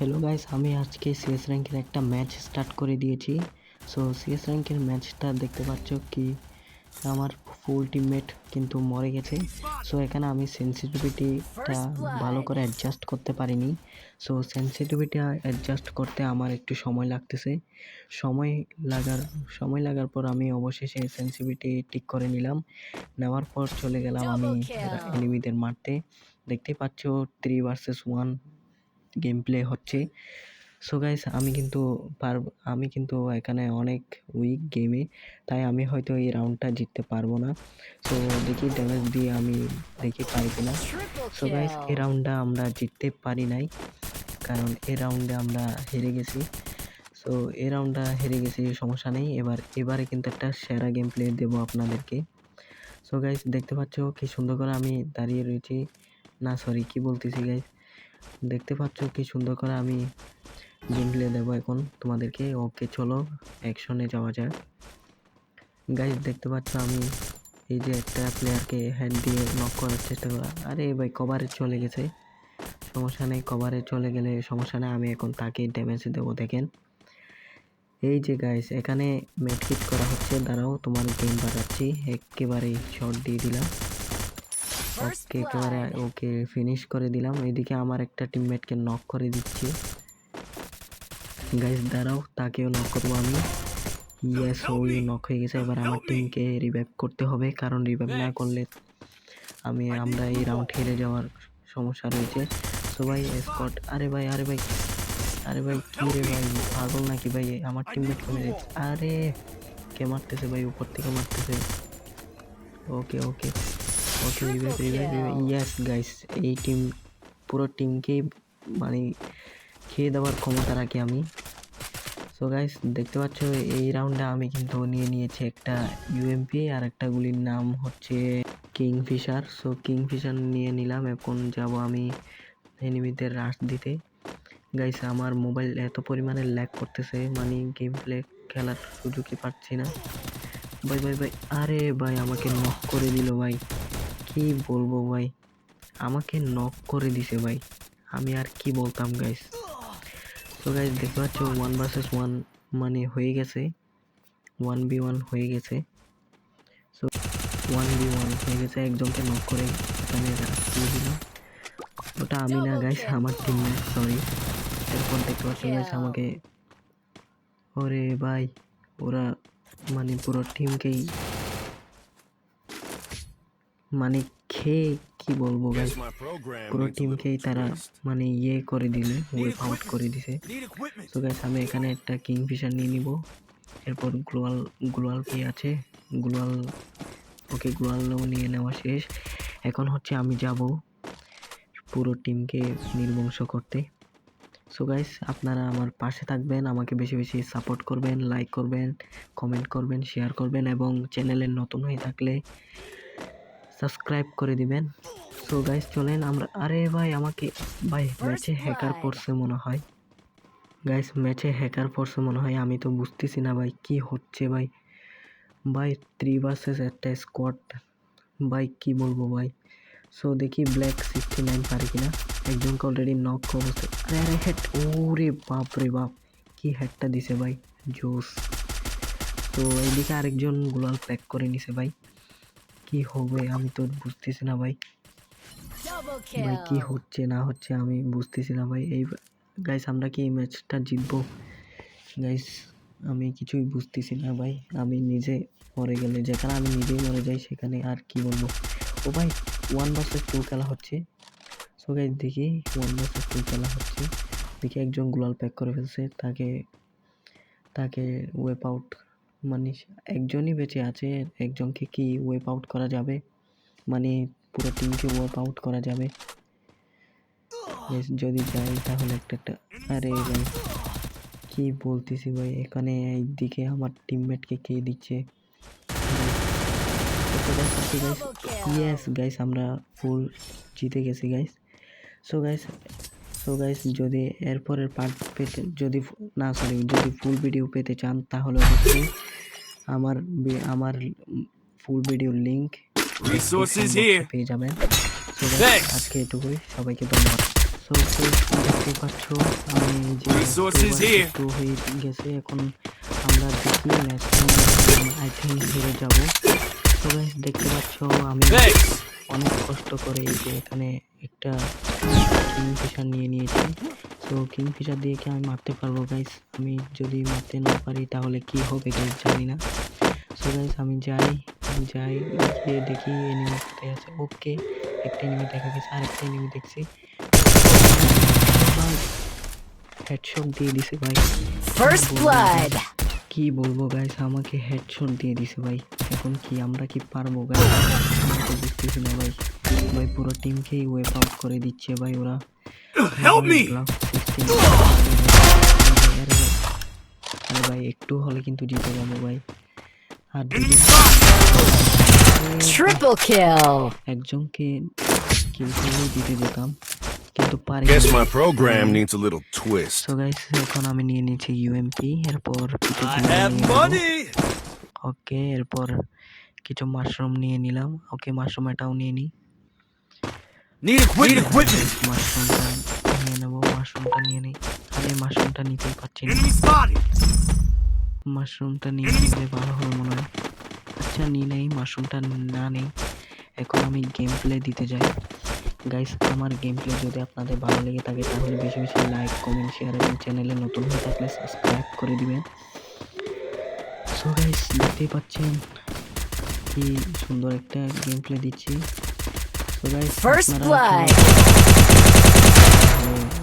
Hello guys, আমি আজকে CS র্যাঙ্কের একটা ম্যাচ স্টার্ট করে দিয়েছি। সো সিএস র্যাঙ্কের ম্যাচটা দেখতে পাচ্ছ কি আমার ফুল টিমমেট কিন্তু মরে গেছে। সো এখানে আমি সেন্সিটিভিটিটা ভালো করে অ্যাডজাস্ট করতে পারিনি। সো সেন্সিটিভিটি অ্যাডজাস্ট করতে আমার একটু সময় লাগতেছে। সময় লাগার পর আমি অবশেষে সেন্সিটিভিটি ঠিক করে নিলাম। নেওয়ার পর চলে গেলাম আমি এনিমিদের মারতে। দেখতেই পাচ্ছ 3 ভার্সেস 1 গেম প্লে হচ্ছে। সো গাইস আমি কিন্তু এখানে অনেক উইক গেমে, তাই আমি হয়তো এই রাউন্ডটা জিততে পারবো না। সো দেখি ড্যামেজ দিয়ে আমি দেখি পারি কিনা। সো গাইস এই রাউন্ডটা আমরা জিততে পারি নাই, কারণ এই রাউন্ডে আমরা হেরে গেছি। সো এই রাউন্ডটা হেরে গেছি, সমস্যা নেই। এবারে কিন্তু একটা সেরা গেম প্লে দেবো আপনাদেরকে। সো গাইস দেখতে পাচ্ছ কি সুন্দর করে আমি দাঁড়িয়ে রয়েছি, না সরি কি বলতেছি গাইস, দেখতে পাচ্ছ কি সুন্দর করে আমি গেম প্লে দেবো এখন তোমাদেরকে। ওকে চলো অ্যাকশনে যাওয়া যাক। গাইস দেখতে পাচ্ছ আমি এই যে একটা প্লেয়ারকে হেড দিয়ে নক করার চেষ্টা করা, আরে ভাই কভারে চলে গেছে, সমস্যা নেই, কভারে চলে গেলে সমস্যা নেই, আমি এখন তাকে ড্যামেজ দেবো। দেখেন এই যে গাইস এখানে মেডকিট করা হচ্ছে, দাঁড়াও তোমার গেম বাড়াচ্ছি, একেবারে শট দিয়ে দিলাম। ওকে ফিনিশ করে দিলাম। এদিকে আমার একটা টিমমেটকে নক করে দিচ্ছি। গাইস দাঁড়াও, তাকেও নক করবো আমি। ইয়েস, ওই নক হয়ে গেছে। এবার আমার টিমকে রিভাইভ করতে হবে, কারণ রিভাইভ না করলে আমরা এই রাউন্ড হেরে যাওয়ার সমস্যা রয়েছে। সবাই স্কট, আরে ভাই কি রে ভাই, পাগল নাকি ভাই, আমার টিমমেটকে মেরে, আরে কে মারতেছে ভাই, উপর থেকে মারতেছে। ওকে ওকে ওকে, রিভাইভ। ইয়েস গাইস, এই পুরো টিমকেই মানে খেয়ে দেওয়ার ক্ষমতা রাখি আমি। সো গাইস দেখতে পাচ্ছ এই রাউন্ডে আমি কিন্তু নিয়েছি একটা ইউএমপি, আর একটা গুলির নাম হচ্ছে কিংফিশার। সো কিংফিশার নিয়ে নিলাম। এখন যাব আমি এনিমিদের রাশ দিতে। গাইস আমার মোবাইল এত পরিমাণে ল্যাগ করতেছে, মানে গেম প্লে খেলার সুযোগই পাচ্ছি না। ভাই, আরে ভাই আমাকে নক করে দিল ভাই, কি বলবো ভাই, আমাকে নক করে দিছে ভাই, আমি আর কি বলতাম গাইস। তো গাইস দেখতে পাচ্ছ 1 ভার্সেস 1 মানে হয়ে গেছে, 1v1 হয়ে গেছে। সো 1v1 হয়ে গেছে, একজনকে নক করে এখানে দিয়ে দিল। ওটা আমি না গাইস, আমার টিমমেট, সরি। এরপর দেখতে পাচ্ছ গাইস আমাকে, ওরে ভাই ওরা মানে পুরো টিমকেই মানে খেয়ে, কি বলবো গাইস, পুরো টিমকেই তারা মানে করে দিলে, ওয়েপ আউট করে দিছে। সো গাইস আমি এখানে একটা কিংফিশার নিয়ে নিব। এরপর গ্লোয়াল কি আছে, গ্লোয়াল, ওকে গ্লোয়ালও নিয়ে নেওয়া শেষ। এখন হচ্ছে আমি যাব পুরো টিমকে নির্বংশ করতে। সো গাইস আপনারা আমার পাশে থাকবেন, আমাকে বেশি বেশি সাপোর্ট করবেন, লাইক করবেন, কমেন্ট করবেন, শেয়ার করবেন, এবং চ্যানেলে নতুন হয়ে থাকলে সাবস্ক্রাইব করে দিবেন। সো গাইস চলেন আমরা, আরে ভাই আমাকে ভাই ম্যাচে হ্যাকার পড়ছে মনে হয়, গাইস ম্যাচে হ্যাকার পড়ছে মনে হয়, আমি তো বুঝতেছি না ভাই কি হচ্ছে ভাই। 3 ভার্সেস একটা স্কোয়াড ভাই, কি বলবো ভাই। সো দেখি ব্ল্যাক 69 পারে কিনা, একজনকে অলরেডি নক অবস্থা, আরে হেড, ওরে বাপ রে বাপ, কি হেডটা দিছে ভাই, জোস। তো এইদিকে আরেকজন গ্লোয়াল প্যাক করে নিছে ভাই, কি হবে আমি তো বুঝতেছি না ভাই, কি হচ্ছে না হচ্ছে আমি বুঝতেছি না ভাই। এই গাইস আমরা কি এই ম্যাচটা জিতবো গাইস, আমি কিছুই বুঝতেছি না ভাই। আমি নিজে মরে গেলে, যেখানে আমি নিজেই মরে যাই সেখানে আর কি বলবো। ও ভাই 1 ভার্সেস 2 খেলা হচ্ছে। সো গাইস দেখি 1 ভার্সেস 2 খেলা হচ্ছে, দেখি একজন গ্লোয়াল প্যাক করে ফেলছে, তাকে ওয়েপ আউট, মানে একজনই বেঁচে আছে, একজনকে কি ওয়েপ আউট করা যাবে, মানে পুরো টিমকে ওয়েপ আউট করা যাবে যদি যাই তাহলে একটা, আরে ভাই কি বলতেছি ভাই, এখানে এইদিকে আমার টিমমেটকে কে দিচ্ছে। ইয়েস গাইস আমরা ফুল জিতে গেছি গাইস। সো গাইস যদি এরপরের পার্ট পেতে, যদি ফুল ভিডিও পেতে চান তাহলে অবশ্যই আমার ফুল ভিডিও লিংক পেয়ে যাবেন। সো গাইস আজকে এটুকুই, সবাইকে ধন্যবাদ। সো দেখতে পাচ্ছ আমি যে একটু হয়ে গেছে। এখন আমরা দেখি ম্যাচটা আই থিঙ্ক হেরে যাব। তো গাইস দেখতে পাচ্ছ আমি অনেক কষ্ট করে এই যে এখানে একটা কিংফিশার নিয়ে নিয়েছি। সো কিংফিশার দিয়ে কি আমি মারতে পারবো গাইস? আমি যদি মারতে না পারি তাহলে কি হবে গাইস জানি না। সো গাইস আমি যাই গিয়ে দেখি এনিমি কোথায় আছে। ওকে, একটা এনিমি দেখা গেছে, আর একটা এনিমি দেখছি। ভাই হেডশট দিয়ে দিছে ভাই। First blood. কি বলবো গাইস, আমাকে হেডশট দিয়ে দিছে ভাই। এখন কি আমরা কি পারবো গাইস? আমি তো বুঝতেছি না ভাই। ভাই পুরো টিমকেই ওয়েপ আউট করে দিচ্ছে ভাই ওরা। Help me! আরে ভাই একটু হলে কিন্তু জিতে যাবো ভাই। আর Triple kill. একজনকে কিল করলেই জিতে যেতাম, কিন্তু পারি। Guess my program needs a little twist. So guys এখন আমি নিয়ে নিয়েছি ইউএমপি, এরপর কিছু I have money! ওকে, এরপর কিছু মাশরুম নিয়ে নিলাম। ওকে, মাশরুম এটাও নিয়ে নিই। Need equipment! মাশরুমটা নিয়ে নেবো, মাশরুমটা নিয়ে নিই। আরে মাশরুমটা নিতেই পারছি না। Enemy spotted! মাশরুমটা নিয়ে নিলে ভালো হবে মনে হয়। আচ্ছা নিয়ে নেই, মাশরুমটা না নেই। এখন আমি গেম প্লে দিতে যাই। গাইস আমার গেম প্লে যদি আপনাদের ভালো লেগে থাকে তাহলে বেশি বেশি লাইক, কমেন্ট, শেয়ার এবং চ্যানেলে নতুন হয়ে থাকলে সাবস্ক্রাইব করে দিবেন। সো গাইস দেখতেই পাচ্ছেন কি সুন্দর একটা গেম প্লে দিচ্ছি। So guys First blood.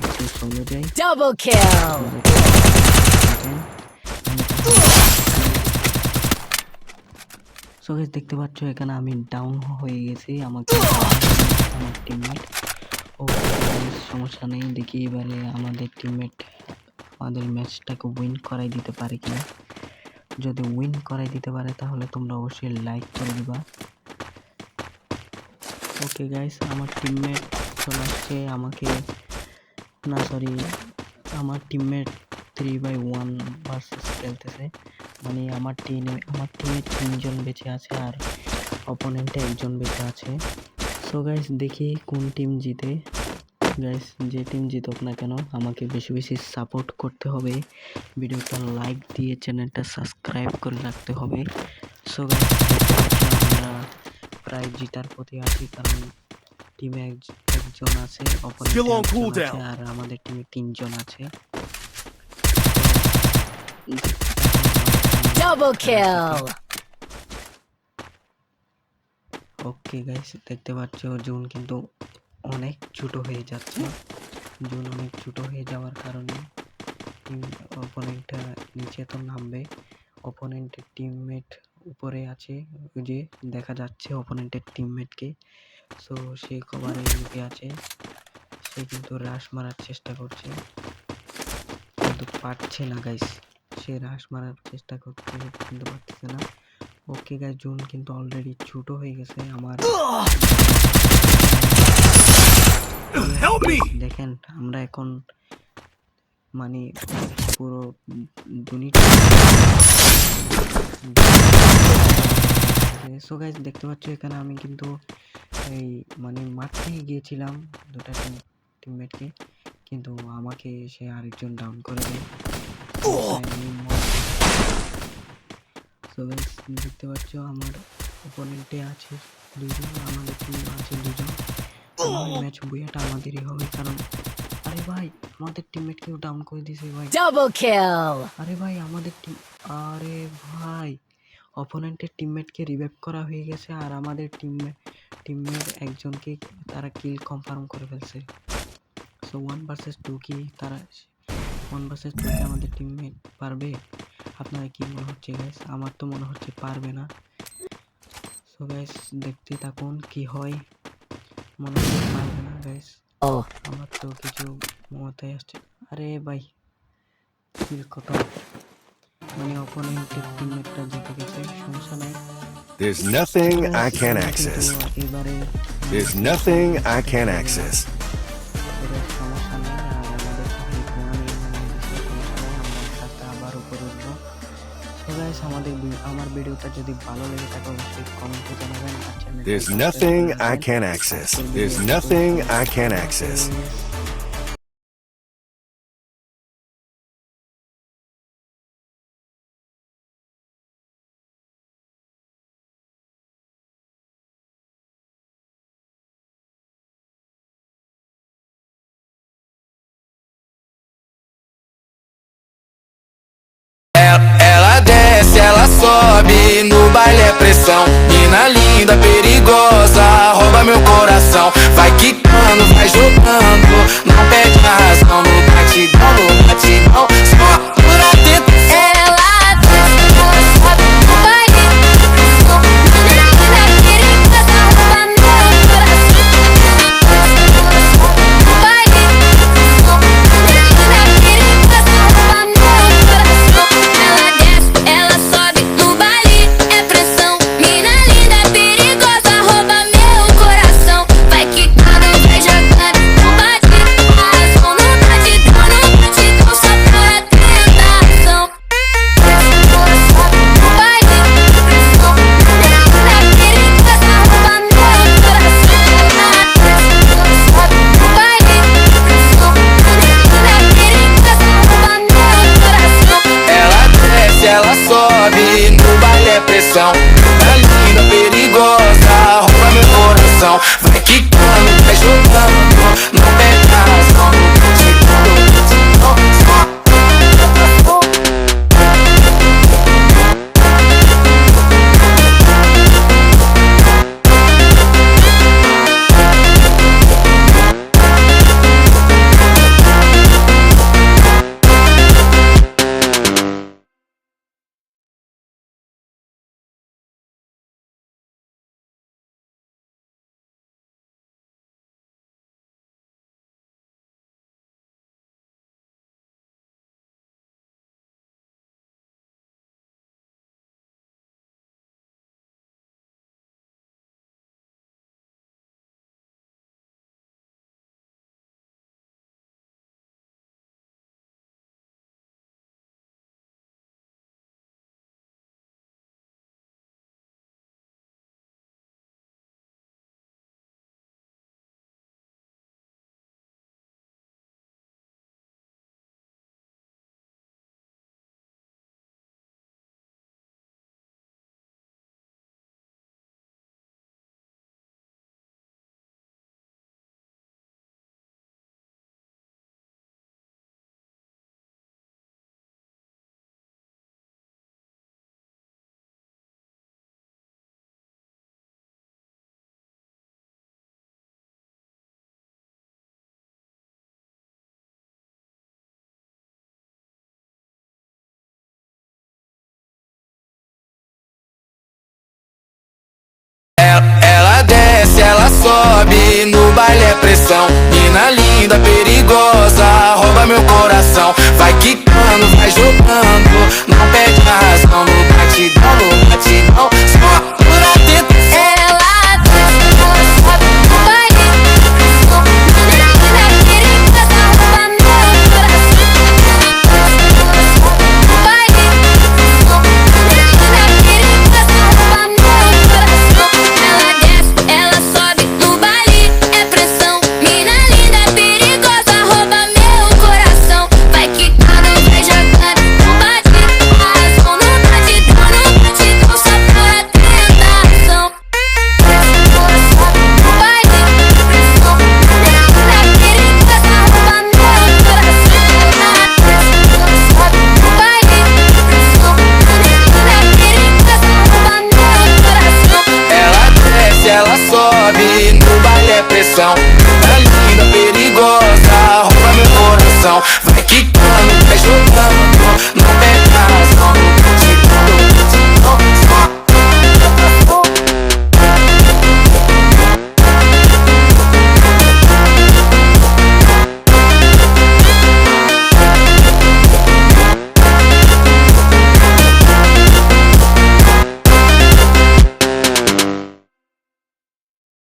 একটু সোলো যাই। Double kill. সো গাইস দেখতে পাচ্ছ এখানে আমি ডাউন হয়ে গেছি। আমাকে আমার টিমমেট, ও সমস্যা নেই, দেখি এবারে আমাদের টিমমেট আমাদের ম্যাচটাকে উইন করাই দিতে পারে কিনা। যদি উইন করাই দিতে পারে তাহলে তোমরা অবশ্যই লাইক করে দিবা। ওকে গাইস আমার টিমমেট চলে আসছে আমাকে, না সরি আমার টিমমেট 3x1 ভার্সেস খেলতেছে। মানে আমার টিমে 3জন বেঁচে আছে আর অপোনেন্টে একজন বেঁচে আছে। সো গাইস দেখি কোন টিম জিতে। গাইস যে টিম জিতুক না কেন আমাকে বেশি বেশি সাপোর্ট করতে হবে, ভিডিওটা লাইক দিয়ে চ্যানেলটা সাবস্ক্রাইব করে রাখতে হবে। সো গাইস আমরা প্রায় জিতার পথে আছি, কারণ টিমে একজন আছে, Still on অপোনেন্টে একজন cooldown. আছে আর আমাদের টিমে 3জন আছে। Double kill. ওকে গাইস দেখতে পাচ্ছ জুন কিন্তু অনেক ছোট হয়ে যাচ্ছে। জুন অনেক ছোট হয়ে যাওয়ার কারণে অপোনেন্টটা নিচে তো নামবে। অপোনেন্টের টিমমেট উপরে আছে, ওই যে দেখা যাচ্ছে অপোনেন্টের টিমমেটকে। সো সে কভারে লুকে আছে, সে কিন্তু রাশ মারার চেষ্টা করছে কিন্তু পারছে না গাইস। সে রাশ মারার চেষ্টা করছে কিন্তু পারতেছে না। ওকে গাইস জুন কিন্তু অলরেডি ছোট হয়ে গেছে। আমার Help me! দেখেন আমরা এখন মানে পুরো দুনিয়া। সো গাইস দেখতে পাচ্ছ এখানে আমি কিন্তু এই মানে মারতেই গিয়েছিলাম দুটা টিমমেটকে, কিন্তু আমাকে সে আরেকজন ডাউন করে দেয়। সো গাইস দেখতে পাচ্ছ আমার অপোনেন্টে আছে দুজন, আমাদের টিমে আছে দুজন। ম্যাচ বুয়াটা আমাদেরই হবে, কারণ আরে ভাই আমাদের টিমমেটকেও ডাউন করে দিয়েছে ভাই। Double kill. আরে ভাই আমাদের টিম, আরে ভাই অপোনেন্টের টিমমেটকে রিভাইভ করা হয়ে গেছে আর আমাদের টিমমেট একজনকে তারা কিল কনফার্ম করে ফেলছে। সো 1 ভার্সেস 2 কি তারা 1 ভার্সেস 2 কি আমাদের টিমমেট পারবে? আপনারা কি মনে হচ্ছে গাইস? আমার তো মনে হচ্ছে পারবে না। সো গাইস দেখতে থাকুন কি হয়, মনে হচ্ছে পারবে না গাইস। আমার তো কিছু মাথায় আসছে। আরে ভাই কিল কত, মানে অপোনেন্টের টিমমেটটা জিতে গেছে, সমস্যা নাই। There's nothing I can't access. এবারে There's nothing I can't access. সমস্যা নেই, আর আমাদের সমস্যা নেই, আমরা আবার উপরে উঠবো। সো গাইস আমার ভিডিওটা যদি ভালো লেগে থাকে অবশ্যই কমেন্টে জানাবেন আর চ্যানেলটা There's nothing I can't access. There's nothing I can't access. pressão. Mina linda, perigosa, rouba meu coração. Vai quicando, vai jogando, não perde a razão. No batidão, só por atento. Ela desce, ela sobe no baile. Mina linda, perigosa, rouba meu coração. Ela sobe no baile. Mina linda, perigosa, rouba meu coração. Ela desce, ela sobe no baile. É pressão. Mina linda, perigosa, rouba meu coração. Vai quicando, vai jogando, não bate a razão. No batidão, só por tentação. Ela sobe no baile. Pressão. Mina linda, perigosa, rouba meu coração. Ela sobe no baile. Pressão. Mina linda, perigosa, rouba meu coração. Ela desce, ela sobe, no baile é pressão. Tá linda, perigosa, rouba meu coração. Vai quicando, vai jogando, não perde a razão. No batidão, só. Ela desce, ela sobe, no baile é pressão. Mina linda, perigosa, rouba meu coração. Vai quicando, vai jogando, não perde a razão. No batidão, só por atento. Ela desce, ela sobe no baile. Pressão. Mina linda, perigosa, rouba meu coração. Ela sobe no baile. Pressão. Mina linda, perigosa, rouba meu coração. Ela desce, ela sobe no baile. É pressão. Mina linda, perigosa, rouba meu coração. Vai quicando, vai jogando, não bate a razão. No batidão, só por tentação. Ela sobe no baile. Pressão. Mina linda, perigosa, rouba meu coração. Ela sobe no baile. Pressão. Mina linda, perigosa, rouba meu coração. Ela desce, ela sobe, no baile é pressão. Tá linda, perigosa, rouba meu coração.